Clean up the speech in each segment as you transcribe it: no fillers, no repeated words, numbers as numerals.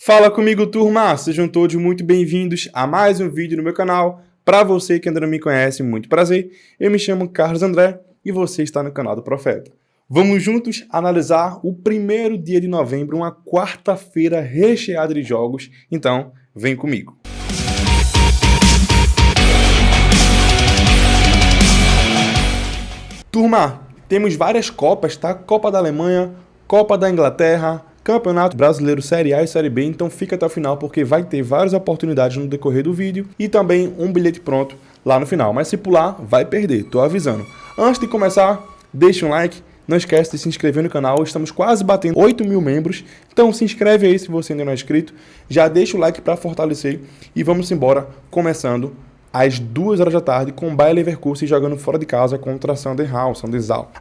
Fala comigo, turma! Sejam todos muito bem-vindos a mais um vídeo no meu canal. Para você que ainda não me conhece, muito prazer. Eu me chamo Carlos André e você está no canal do Profeta. Vamos juntos analisar o primeiro dia de novembro, uma quarta-feira recheada de jogos. Então, vem comigo. Turma, temos várias Copas, tá? Copa da Alemanha, Copa da Inglaterra, Campeonato Brasileiro Série A e Série B, então fica até o final porque vai ter várias oportunidades no decorrer do vídeo e também um bilhete pronto lá no final. Mas se pular, vai perder, tô avisando. Antes de começar, deixa um like, não esquece de se inscrever no canal, estamos quase batendo 8 mil membros, então se inscreve aí se você ainda não é inscrito, já deixa o like para fortalecer e vamos embora, começando às 2 horas da tarde, com o Bayer Leverkusen jogando fora de casa contra a Sandhausen.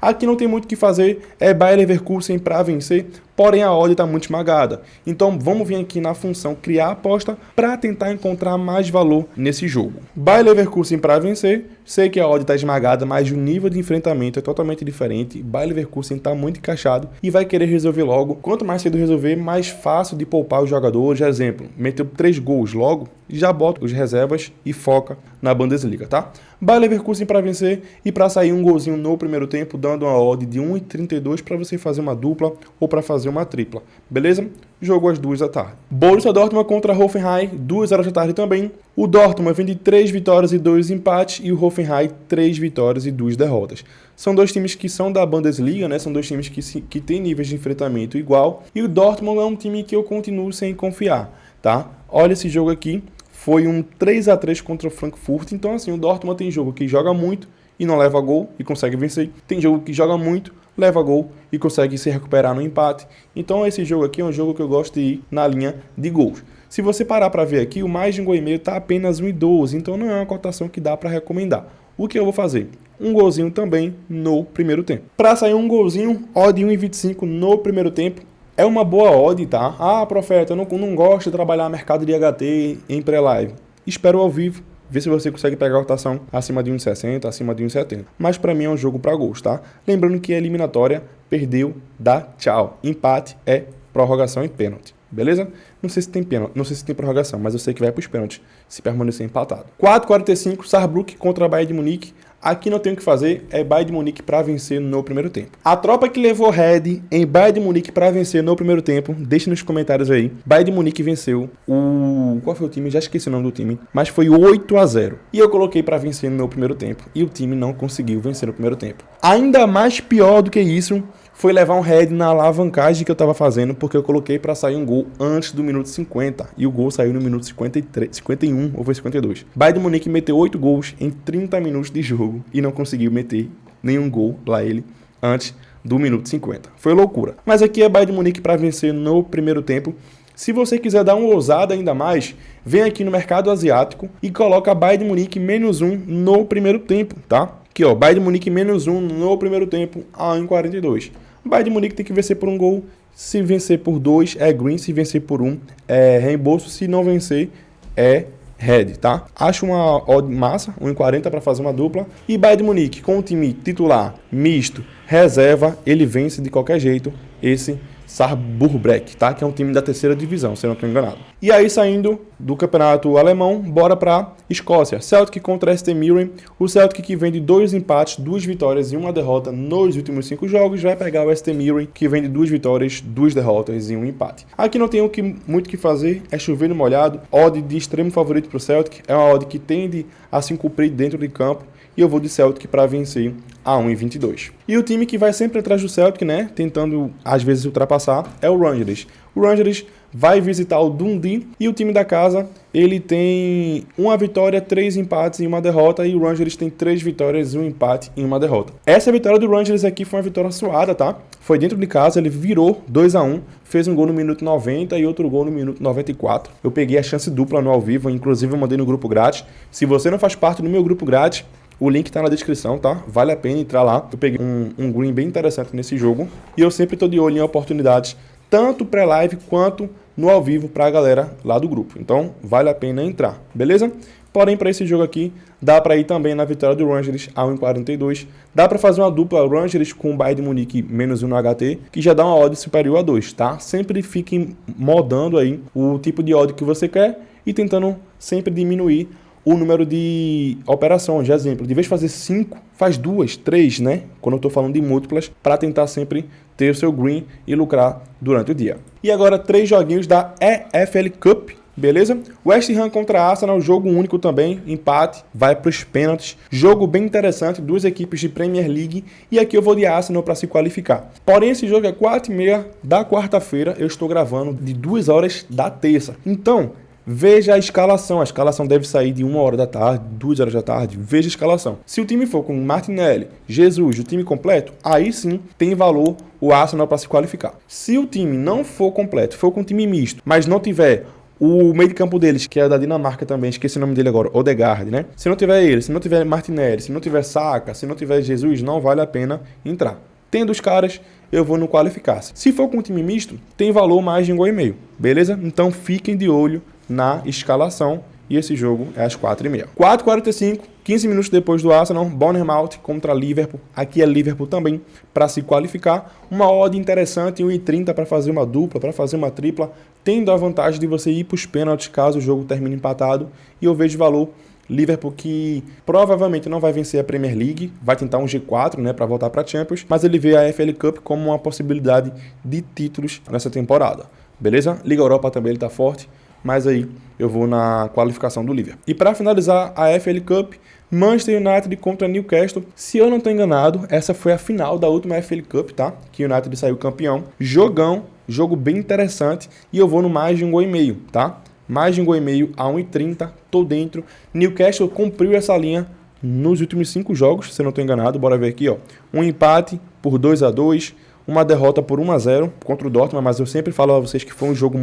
Aqui não tem muito o que fazer, é Bayer Leverkusen para vencer, porém a odd está muito esmagada. Então vamos vir aqui na função criar aposta para tentar encontrar mais valor nesse jogo. Bayer Leverkusen para vencer, sei que a odd está esmagada, mas o nível de enfrentamento é totalmente diferente. Bayer Leverkusen está muito encaixado e vai querer resolver logo. Quanto mais cedo resolver, mais fácil de poupar os jogadores. Exemplo, meteu 3 gols logo, já bota os reservas e foca na Bundesliga, tá? Bayer Leverkusen para vencer e para sair um golzinho no primeiro tempo, dando uma odd de 1,32 para você fazer uma dupla ou para fazer uma tripla, beleza? Jogo às 2 da tarde. Borussia Dortmund contra Hoffenheim, 2 horas da tarde também. O Dortmund vem de 3 vitórias e 2 empates e o Hoffenheim 3 vitórias e 2 derrotas. São dois times que são da Bundesliga, né? São dois times que têm níveis de enfrentamento igual. E o Dortmund é um time que eu continuo sem confiar, tá? Olha esse jogo aqui. Foi um 3-3 contra o Frankfurt. Então, assim, o Dortmund tem jogo que joga muito e não leva gol e consegue vencer. Tem jogo que joga muito, leva gol e consegue se recuperar no empate. Então, esse jogo aqui é um jogo que eu gosto de ir na linha de gols. Se você parar para ver aqui, o mais de 1,5 gol está apenas 1,12. Então, não é uma cotação que dá para recomendar. O que eu vou fazer? Um golzinho também no primeiro tempo. Para sair um golzinho, odd 1,25 no primeiro tempo. É uma boa odd, tá? Ah, Profeta, eu não gosto de trabalhar mercado de HT em pré-live. Espero ao vivo, ver se você consegue pegar a cotação acima de 1,60, acima de 1,70. Mas para mim é um jogo para gols, tá? Lembrando que a eliminatória perdeu, dá tchau. Empate é prorrogação e pênalti, beleza? Não sei se tem pênalti, não sei se tem prorrogação, mas eu sei que vai para os pênaltis se permanecer empatado. 4,45, Saarbrücken contra Bayern de Munique. Aqui não tem o que fazer, é Bayern de Munique para vencer no primeiro tempo. A tropa que levou Red em Bayern de Munique para vencer no primeiro tempo, deixe nos comentários aí. Bayern de Munique venceu o... Qual foi o time? Já esqueci o nome do time. Mas foi 8-0. E eu coloquei para vencer no primeiro tempo. E o time não conseguiu vencer no primeiro tempo. Ainda mais pior do que isso, foi levar um head na alavancagem que eu estava fazendo, porque eu coloquei para sair um gol antes do minuto 50. E o gol saiu no minuto 51 ou foi 52. Bayern de Munique meteu 8 gols em 30 minutos de jogo e não conseguiu meter nenhum gol lá ele antes do minuto 50. Foi loucura. Mas aqui é Bayern de Munique para vencer no primeiro tempo. Se você quiser dar uma ousada ainda mais, vem aqui no mercado asiático e coloca Bayern de Munique -1 no primeiro tempo, tá? Aqui ó, Bayern de Munique -1 no primeiro tempo a 1,42. Bayern de Munique tem que vencer por um gol, se vencer por 2 é green, se vencer por 1 é reembolso, se não vencer é red, tá? Acho uma odd massa, 1,40 para fazer uma dupla. E Bayern de Munique com o time titular, misto, reserva, ele vence de qualquer jeito esse Saarbrücken, tá? Que é um time da terceira divisão, se eu não estou enganado. E aí, saindo do campeonato alemão, bora para Escócia. Celtic contra ST Mirren. O Celtic que vem de 2 empates, 2 vitórias e 1 derrota nos últimos 5 jogos, vai pegar o ST Mirren que vem de 2 vitórias, 2 derrotas e 1 empate. Aqui não tem muito o que fazer, é chover no molhado. Odd de extremo favorito para o Celtic, é uma odd que tende a se cumprir dentro de campo. E eu vou de Celtic para vencer a 1,22. E o time que vai sempre atrás do Celtic, né, tentando às vezes ultrapassar, é o Rangers. O Rangers vai visitar o Dundee e o time da casa, ele tem 1 vitória, 3 empates e 1 derrota, e o Rangers tem 3 vitórias, 1 empate e 1 derrota. Essa vitória do Rangers aqui foi uma vitória suada, tá? Foi dentro de casa, ele virou 2-1, fez um gol no minuto 90 e outro gol no minuto 94. Eu peguei a chance dupla no ao vivo, inclusive eu mandei no grupo grátis. Se você não faz parte do meu grupo grátis, o link tá na descrição, tá? Vale a pena entrar lá. Eu peguei um green bem interessante nesse jogo. E eu sempre tô de olho em oportunidades, tanto pré-live quanto no ao vivo para a galera lá do grupo. Então, vale a pena entrar, beleza? Porém, para esse jogo aqui, dá para ir também na vitória do Rangers a 1,42. Dá para fazer uma dupla Rangers com o Bayern de Munique menos 1 no HT, que já dá uma odd superior a 2, tá? Sempre fiquem modando aí o tipo de odd que você quer e tentando sempre diminuir o número de operações. De exemplo, de vez de fazer 5, faz 2, 3, né? Quando eu estou falando de múltiplas, para tentar sempre ter o seu green e lucrar durante o dia. E agora 3 joguinhos da EFL Cup. Beleza? West Ham contra Arsenal, jogo único também, empate, vai para os pênaltis. Jogo bem interessante, duas equipes de Premier League e aqui eu vou de Arsenal para se qualificar. Porém, esse jogo é 4h30 da quarta-feira, eu estou gravando de 2 horas da terça. Então, veja a escalação deve sair de 1 hora da tarde, 2 horas da tarde, veja a escalação. Se o time for com Martinelli, Jesus, o time completo, aí sim tem valor o Arsenal para se qualificar. Se o time não for completo, for com um time misto, mas não tiver o meio de campo deles, que é da Dinamarca também, esqueci o nome dele agora, Odegaard, né? Se não tiver ele, se não tiver Martinelli, se não tiver Saka, se não tiver Jesus, não vale a pena entrar. Tendo os caras, eu vou no qualificar-se. Se for com um time misto, tem valor mais de 1,5 gol, beleza? Então fiquem de olho na escalação e esse jogo é às 4h30. 4h45, 15 minutos depois do Arsenal, Bournemouth contra Liverpool. Aqui é Liverpool também para se qualificar. Uma odd interessante, 1,30 para fazer uma dupla, para fazer uma tripla, tendo a vantagem de você ir para os pênaltis caso o jogo termine empatado. E eu vejo valor Liverpool que provavelmente não vai vencer a Premier League, vai tentar um G4, né, para voltar para a Champions, mas ele vê a FL Cup como uma possibilidade de títulos nessa temporada. Beleza? Liga Europa também ele está forte, mas aí eu vou na qualificação do Liverpool. E para finalizar a FL Cup, Manchester United contra Newcastle. Se eu não estou enganado, essa foi a final da última FL Cup, tá? Que o United saiu campeão. Jogão, jogo bem interessante e eu vou no mais de 1,5 gol, tá? Mais de 1,5 gol a 1,30, tô dentro. Newcastle cumpriu essa linha nos últimos 5 jogos, se eu não estou enganado. Bora ver aqui, ó. Um empate por 2-2. Uma derrota por 1-0 contra o Dortmund, mas eu sempre falo a vocês que foi um jogo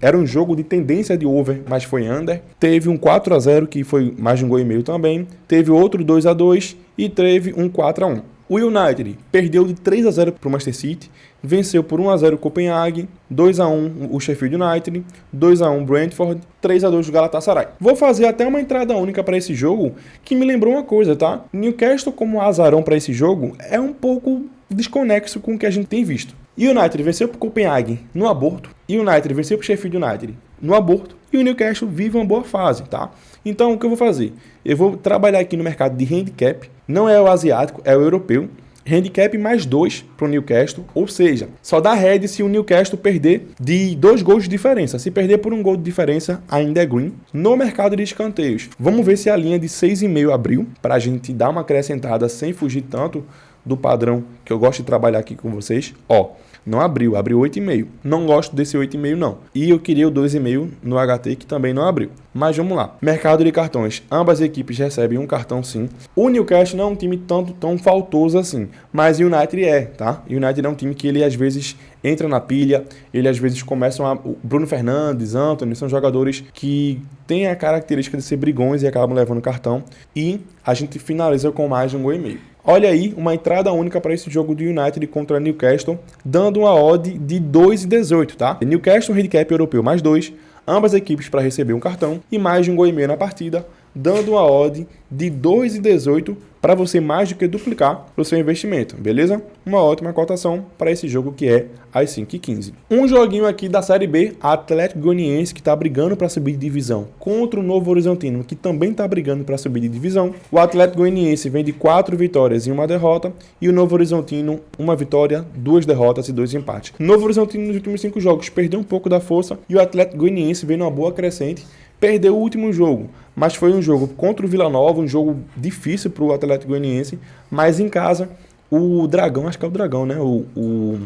era um jogo de tendência de over, mas foi under. Teve um 4-0 que foi mais de 1,5 gol também. Teve outro 2-2 e teve um 4-1. O United perdeu de 3-0 para o Manchester City, venceu por 1-0 o Copenhague, 2-1 o Sheffield United, 2-1 o Brentford, 3-2 o Galatasaray. Vou fazer até uma entrada única para esse jogo, que me lembrou uma coisa, tá? Newcastle como azarão para esse jogo é um pouco desconexo com o que a gente tem visto. E o United venceu para o Copenhague no aborto, e o United venceu para o Sheffield United no aborto, e o Newcastle vive uma boa fase, tá? Então, o que eu vou fazer? Eu vou trabalhar aqui no mercado de handicap, não é o asiático, é o europeu. Handicap mais 2 para o Newcastle, ou seja, só dá head se o Newcastle perder de 2 gols de diferença. Se perder por 1 gol de diferença, ainda é green. No mercado de escanteios, vamos ver se a linha de 6,5 abriu, para a gente dar uma acrescentada sem fugir tanto do padrão que eu gosto de trabalhar aqui com vocês. Ó, não abriu 8,5. Não gosto desse 8,5 não. E eu queria o 2,5 no HT que também não abriu. Mas vamos lá. Mercado de cartões. Ambas equipes recebem um cartão sim. O Newcastle não é um time tão faltoso assim. Mas o United é, tá? O United é um time que ele às vezes entra na pilha. Ele às vezes começam a... O Bruno Fernandes, Antony, são jogadores que têm a característica de ser brigões e acabam levando cartão. E a gente finaliza com mais de 1,5 gol. Olha aí, uma entrada única para esse jogo do United contra Newcastle, dando uma odd de 2,18, tá? Newcastle, handicap europeu mais 2, ambas equipes para receber um cartão e mais de 1,5 gol na partida, dando uma odd de 2,18 para você mais do que duplicar o seu investimento, beleza? Uma ótima cotação para esse jogo que é às 5h15. Um joguinho aqui da Série B, Atlético Goianiense, que está brigando para subir de divisão, contra o Novo Horizontino, que também está brigando para subir de divisão. O Atlético Goianiense vem de 4 vitórias e 1 derrota, e o Novo Horizontino, 1 vitória, 2 derrotas e 2 empates. Novo Horizontino nos últimos 5 jogos perdeu um pouco da força, e o Atlético Goianiense vem numa boa crescente. Perdeu o último jogo, mas foi um jogo contra o Vila Nova, um jogo difícil para o Atlético Goianiense, mas em casa, o Dragão, acho que é o Dragão, né? O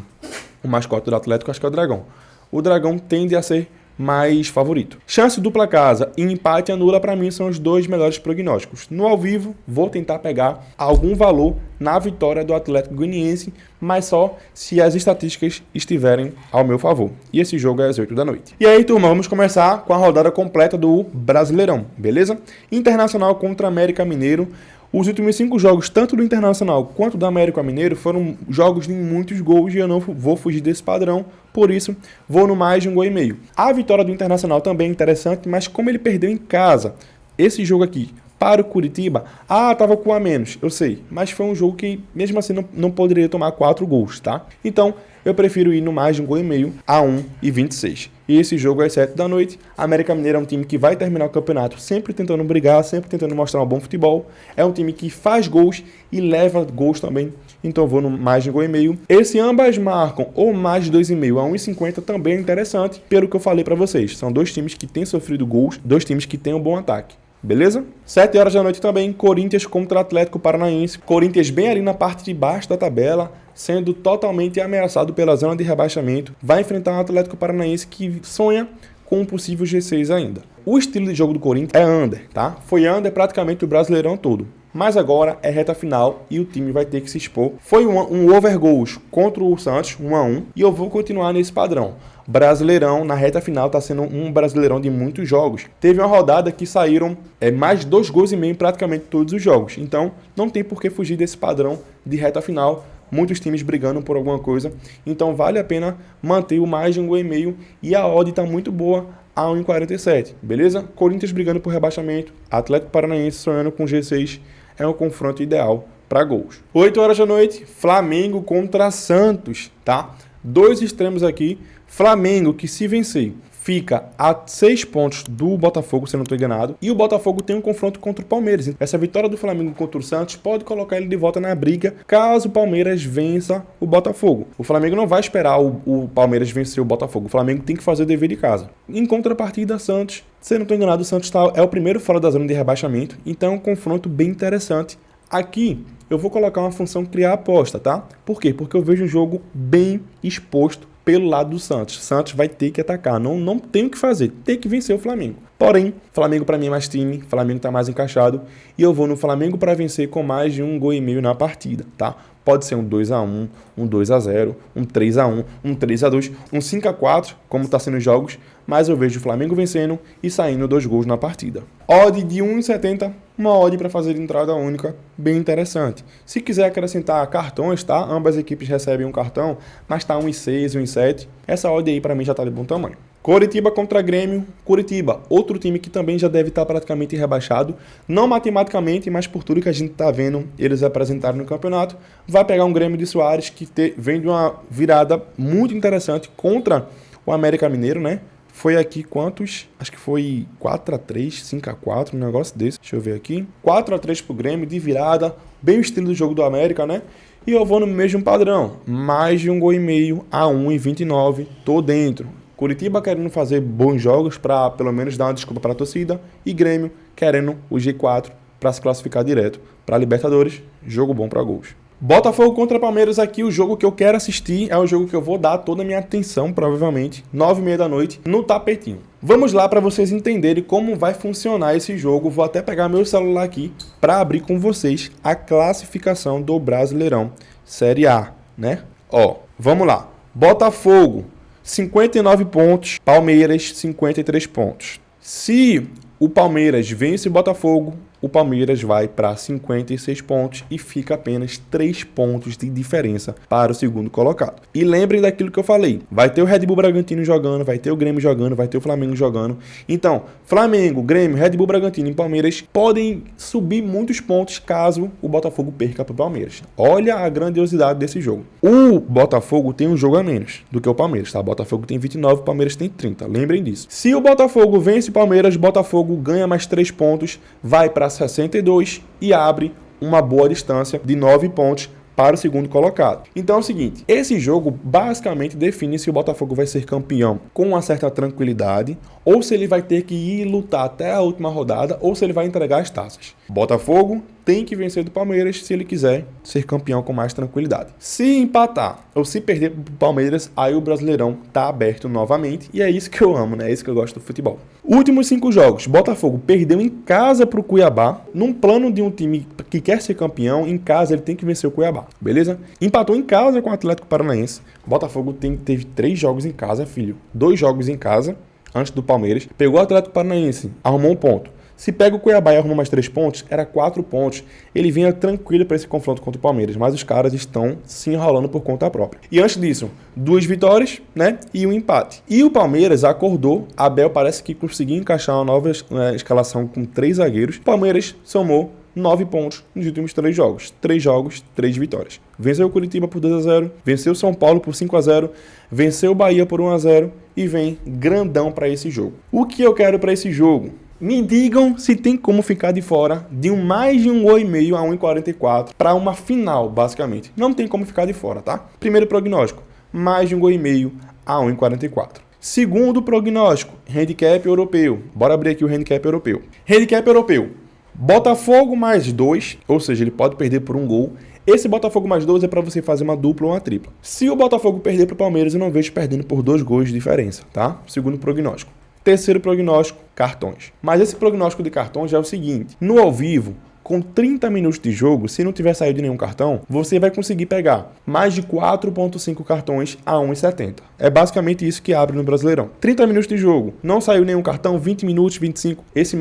mascote do Atlético, acho que é o Dragão. O Dragão tende a ser mais favorito. Chance dupla casa e empate anula para mim são os 2 melhores prognósticos. No ao vivo, vou tentar pegar algum valor na vitória do Atlético Goianiense, mas só se as estatísticas estiverem ao meu favor. E esse jogo é às 8 da noite. E aí, turma, vamos começar com a rodada completa do Brasileirão, beleza? Internacional contra América Mineiro. Os últimos 5 jogos, tanto do Internacional quanto do América Mineiro, foram jogos de muitos gols e eu não vou fugir desse padrão, por isso vou no mais de 1,5 gols. A vitória do Internacional também é interessante, mas como ele perdeu em casa, esse jogo aqui, para o Curitiba, tava com a menos, eu sei, mas foi um jogo que mesmo assim não poderia tomar 4 gols, tá? Então, eu prefiro ir no mais de 1,5 gols a 1,26. E esse jogo é às 7 da noite. A América Mineiro é um time que vai terminar o campeonato sempre tentando brigar, sempre tentando mostrar um bom futebol. É um time que faz gols e leva gols também. Então eu vou no mais de 1,5 gols. Esse ambas marcam ou mais de 2,5 a 1,50 também é interessante, pelo que eu falei para vocês. São dois times que têm sofrido gols, dois times que têm um bom ataque. Beleza? 7 horas da noite também, Corinthians contra Atlético Paranaense. Corinthians bem ali na parte de baixo da tabela, sendo totalmente ameaçado pela zona de rebaixamento. Vai enfrentar um Atlético Paranaense que sonha com um possível G6 ainda. O estilo de jogo do Corinthians é under, tá? Foi under praticamente o Brasileirão todo. Mas agora é reta final e o time vai ter que se expor. Foi um over goals contra o Santos, 1-1, e eu vou continuar nesse padrão. Brasileirão, na reta final, está sendo um Brasileirão de muitos jogos. Teve uma rodada que saíram mais de 2,5 gols em praticamente todos os jogos. Então, não tem por que fugir desse padrão de reta final. Muitos times brigando por alguma coisa. Então, vale a pena manter o mais de 1,5 gols e a odd está muito boa a 1,47. Beleza? Corinthians brigando por rebaixamento. Atlético Paranaense sonhando com G6. É um confronto ideal para gols. 8 horas da noite, Flamengo contra Santos, tá? Dois extremos aqui. Flamengo, que se vencer, fica a 6 pontos do Botafogo, se eu não estou enganado. E o Botafogo tem um confronto contra o Palmeiras. Essa vitória do Flamengo contra o Santos pode colocar ele de volta na briga caso o Palmeiras vença o Botafogo. O Flamengo não vai esperar o Palmeiras vencer o Botafogo. O Flamengo tem que fazer o dever de casa. Em contrapartida, Santos, se eu não estou enganado, o Santos é o primeiro fora da zona de rebaixamento. Então é um confronto bem interessante. Aqui eu vou colocar uma função criar aposta, tá? Por quê? Porque eu vejo um jogo bem exposto pelo lado do Santos. Santos vai ter que atacar, não tem o que fazer, tem que vencer o Flamengo. Porém, Flamengo para mim é mais time, Flamengo está mais encaixado e eu vou no Flamengo para vencer com mais de 1,5 gols na partida, tá? Pode ser um 2-1, um 2-0, um 3-1, um 3-2, um 5-4, como está sendo os jogos, mas eu vejo o Flamengo vencendo e saindo 2 gols na partida. Odd de 1,70, uma odd para fazer entrada única, bem interessante. Se quiser acrescentar cartões, tá? Ambas as equipes recebem um cartão, mas tá 1,6, 1,7. Essa odd aí para mim já tá de bom tamanho. Coritiba contra Grêmio. Curitiba, outro time que também já deve estar praticamente rebaixado, não matematicamente, mas por tudo que a gente está vendo eles apresentarem no campeonato, vai pegar um Grêmio de Soares que vem de uma virada muito interessante contra o América Mineiro, né? Foi aqui quantos? Acho que foi 4-3, 5-4, um negócio desse. Deixa eu ver aqui. 4-3 pro Grêmio, de virada, bem o estilo do jogo do América, né? E eu vou no mesmo padrão, mais de 1,5 gols a 1,29, tô dentro. Curitiba querendo fazer bons jogos para pelo menos dar uma desculpa para a torcida e Grêmio querendo o G4 para se classificar direto para Libertadores, jogo bom para gols. Botafogo contra Palmeiras aqui, o jogo que eu quero assistir é o jogo que eu vou dar toda a minha atenção, provavelmente, 9h30 da noite, no tapetinho. Vamos lá para vocês entenderem como vai funcionar esse jogo. Vou até pegar meu celular aqui para abrir com vocês a classificação do Brasileirão Série A, né? Ó, vamos lá. Botafogo, 59 pontos, Palmeiras, 53 pontos. Se o Palmeiras vence o Botafogo, o Palmeiras vai para 56 pontos e fica apenas 3 pontos de diferença para o segundo colocado. E lembrem daquilo que eu falei, vai ter o Red Bull Bragantino jogando, vai ter o Grêmio jogando, vai ter o Flamengo jogando. Então, Flamengo, Grêmio, Red Bull Bragantino e Palmeiras podem subir muitos pontos caso o Botafogo perca para o Palmeiras. Olha a grandiosidade desse jogo. O Botafogo tem um jogo a menos do que o Palmeiras, tá? O Botafogo tem 29, o Palmeiras tem 30, lembrem disso. Se o Botafogo vence o Palmeiras, o Botafogo ganha mais 3 pontos, vai para 62 e abre uma boa distância de 9 pontos para o segundo colocado. Então é o seguinte, esse jogo basicamente define se o Botafogo vai ser campeão com uma certa tranquilidade ou se ele vai ter que ir lutar até a última rodada ou se ele vai entregar as taças. Botafogo tem que vencer do Palmeiras se ele quiser ser campeão com mais tranquilidade. Se empatar ou se perder para o Palmeiras, aí o Brasileirão tá aberto novamente e é isso que eu amo, né? É isso que eu gosto do futebol. Últimos 5 jogos, Botafogo perdeu em casa para o Cuiabá, num plano de um time que quer ser campeão, em casa ele tem que vencer o Cuiabá, beleza? Empatou em casa com o Atlético Paranaense, Botafogo teve 3 jogos em casa, filho, 2 jogos em casa, antes do Palmeiras, pegou o Atlético Paranaense, arrumou um ponto, Se pega o Cuiabá e arruma mais 3 pontos, era 4 pontos. Ele vinha tranquilo para esse confronto contra o Palmeiras, mas os caras estão se enrolando por conta própria. E antes disso, 2 vitórias, né, e um empate. E o Palmeiras acordou, Abel parece que conseguiu encaixar uma nova escalação com 3 zagueiros. O Palmeiras somou 9 pontos nos últimos 3 jogos. 3 jogos, 3 vitórias. Venceu o Curitiba por 2-0, venceu o São Paulo por 5-0, venceu o Bahia por 1-0 e vem grandão para esse jogo. O que eu quero para esse jogo? Me digam se tem como ficar de fora de mais de um gol e meio a 1,44 para uma final, basicamente. Não tem como ficar de fora, tá? Primeiro prognóstico, mais de um gol e meio a 1,44. Segundo prognóstico, handicap europeu. Bora abrir aqui o handicap europeu. Handicap europeu. Botafogo mais 2, ou seja, ele pode perder por um gol. Esse Botafogo mais 2 é para você fazer uma dupla ou uma tripla. Se o Botafogo perder para o Palmeiras, eu não vejo perdendo por 2 gols de diferença, tá? Segundo prognóstico. Terceiro prognóstico, cartões. Mas esse prognóstico de cartões é o seguinte: no ao vivo, com 30 minutos de jogo, se não tiver saído nenhum cartão, você vai conseguir pegar mais de 4,5 cartões a 1,70. É basicamente isso que abre no Brasileirão. 30 minutos de jogo, não saiu nenhum cartão, 20 minutos, 25. Esse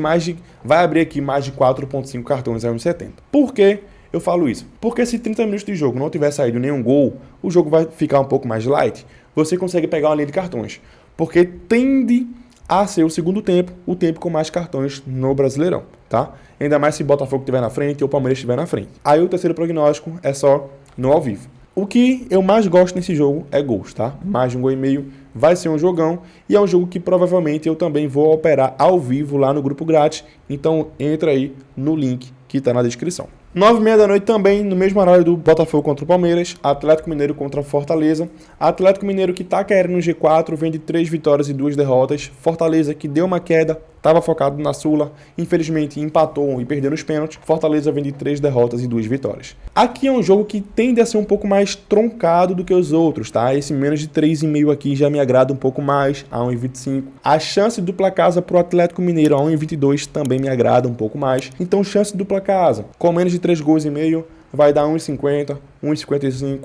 vai abrir aqui mais de 4,5 cartões a 1,70. Por quê? Eu falo isso porque se 30 minutos de jogo não tiver saído nenhum gol, o jogo vai ficar um pouco mais light, você consegue pegar uma linha de cartões. Porque tende a ser o segundo tempo, o tempo com mais cartões no Brasileirão, tá? Ainda mais se o Botafogo estiver na frente ou o Palmeiras estiver na frente. Aí o terceiro prognóstico é só no ao vivo. O que eu mais gosto nesse jogo é gols, tá? Mais de um gol e meio, vai ser um jogão e é um jogo que provavelmente eu também vou operar ao vivo lá no grupo grátis, então entra aí no link que tá na descrição. 9h30 da noite também, no mesmo horário do Botafogo contra o Palmeiras, Atlético Mineiro contra Fortaleza. Atlético Mineiro que tá querendo no G4, vem de 3 vitórias e 2 derrotas. Fortaleza que deu uma queda, estava focado na Sula, infelizmente empatou e perdeu nos pênaltis. Fortaleza vem de 3 derrotas e 2 vitórias. Aqui é um jogo que tende a ser um pouco mais troncado do que os outros, tá? Esse menos de 3,5 aqui já me agrada um pouco mais, a 1,25. A chance dupla casa pro Atlético Mineiro a 1,22 também me agrada um pouco mais. Então chance dupla casa, com menos de 3 gols e meio, vai dar 1,50, 1,55.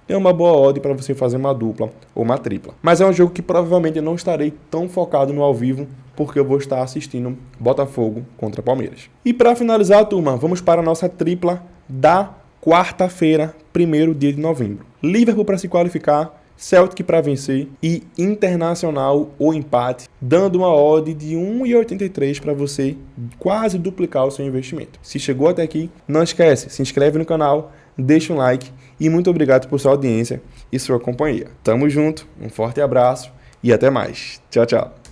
É uma boa odd para você fazer uma dupla ou uma tripla. Mas é um jogo que provavelmente eu não estarei tão focado no ao vivo, porque eu vou estar assistindo Botafogo contra Palmeiras. E para finalizar, turma, vamos para a nossa tripla da quarta-feira, 1º dia de novembro. Liverpool para se qualificar, Celtic para vencer e Internacional ou empate, dando uma odd de 1,83 para você quase duplicar o seu investimento. Se chegou até aqui, não esquece, se inscreve no canal, deixa um like e muito obrigado por sua audiência e sua companhia. Tamo junto, um forte abraço e até mais. Tchau, tchau.